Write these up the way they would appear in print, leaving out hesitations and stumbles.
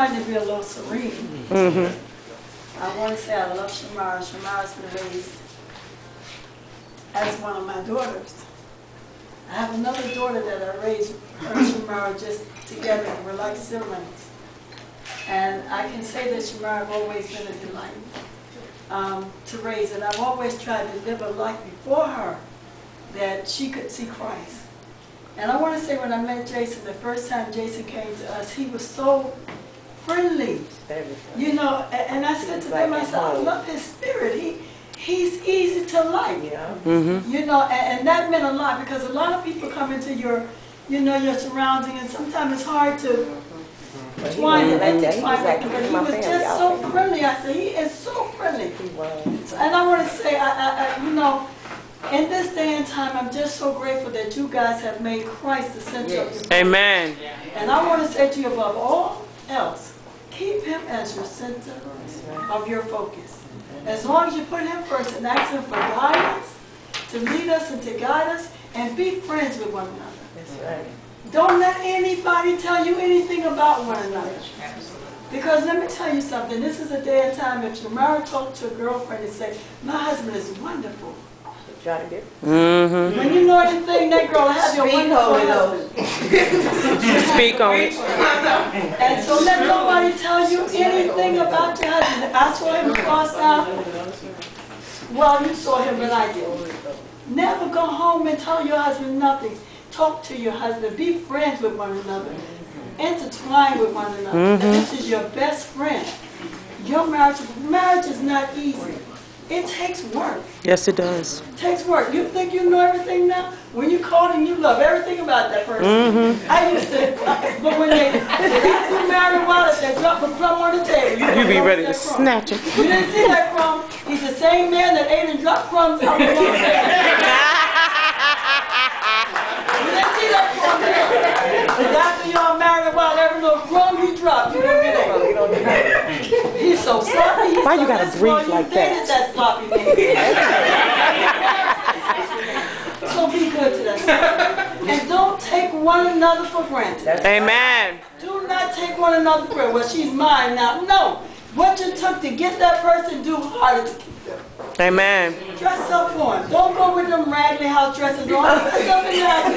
trying to be a little serene. I want to say I love Shamara. Shamara's been raised as one of my daughters. I have another daughter that I raised, her and Shamara, just together. We're like siblings. And I can say that Shamara have always been a delight to raise. And I've always tried to live a life before her that she could see Christ. And I want to say when I met Jason, the first time Jason came to us, he was so friendly. You know, and I said to them, I said, I love his spirit. He's easy to like. You know, and that meant a lot because a lot of people come into your, you know, your surrounding, and sometimes it's hard to twine and intertwine with him. But he was just so friendly. I said, he is so friendly. And I want to say, you know, in this day and time, I'm just so grateful that you guys have made Christ the center of your life. Amen. And I want to say to you, above all else, keep him as your center of your focus. As long as you put him first and ask him for guidance, to lead us and to guide us, and be friends with one another. That's right. Don't let anybody tell you anything about one another. Because let me tell you something, this is a day and time if Shamara talked to a girlfriend and say, my husband is wonderful. Try to get. When you know anything, that girl has your wonderful husband. Speak on it. And so let nobody tell you anything about your husband. I saw him across town. Well, you saw him, but I did. Never go home and tell your husband nothing. Talk to your husband. Be friends with one another. Intertwine with one another. And this is your best friend. Your marriage is not easy. It takes work. Yes, it does. It takes work. You think you know everything now? When you call and you love everything about that person. I used to, but when they you married well, if they drop a crumb on the table, You be ready to snatch it. You didn't see that crumb. He's the same man that ate and dropped crumbs on the table. You didn't see that crumb there. But after y'all married well, every little crumb he dropped, you don't get it. He's so sloppy. Why you gotta breathe like that? That sloppy thing. So be good to that. And don't take one another for granted. Amen. Do not take one another for granted. Well, she's mine now. No. What you took to get that person, do harder to keep them. Amen. Dress up for him. Don't go with them raggedy house dresses on. Dress up in the house.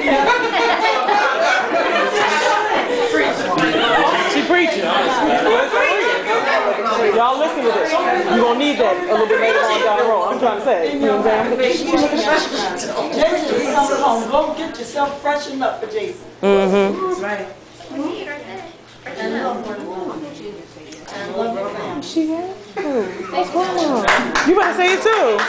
She preaching. Y'all listen to this. You're going to need that a little bit later on down the road. I'm trying to say. You know what I'm saying? Jason is coming home. Go get yourself freshened up for Jason. That's right. And love one another. And love your family. She has? What's going on? You better say it too.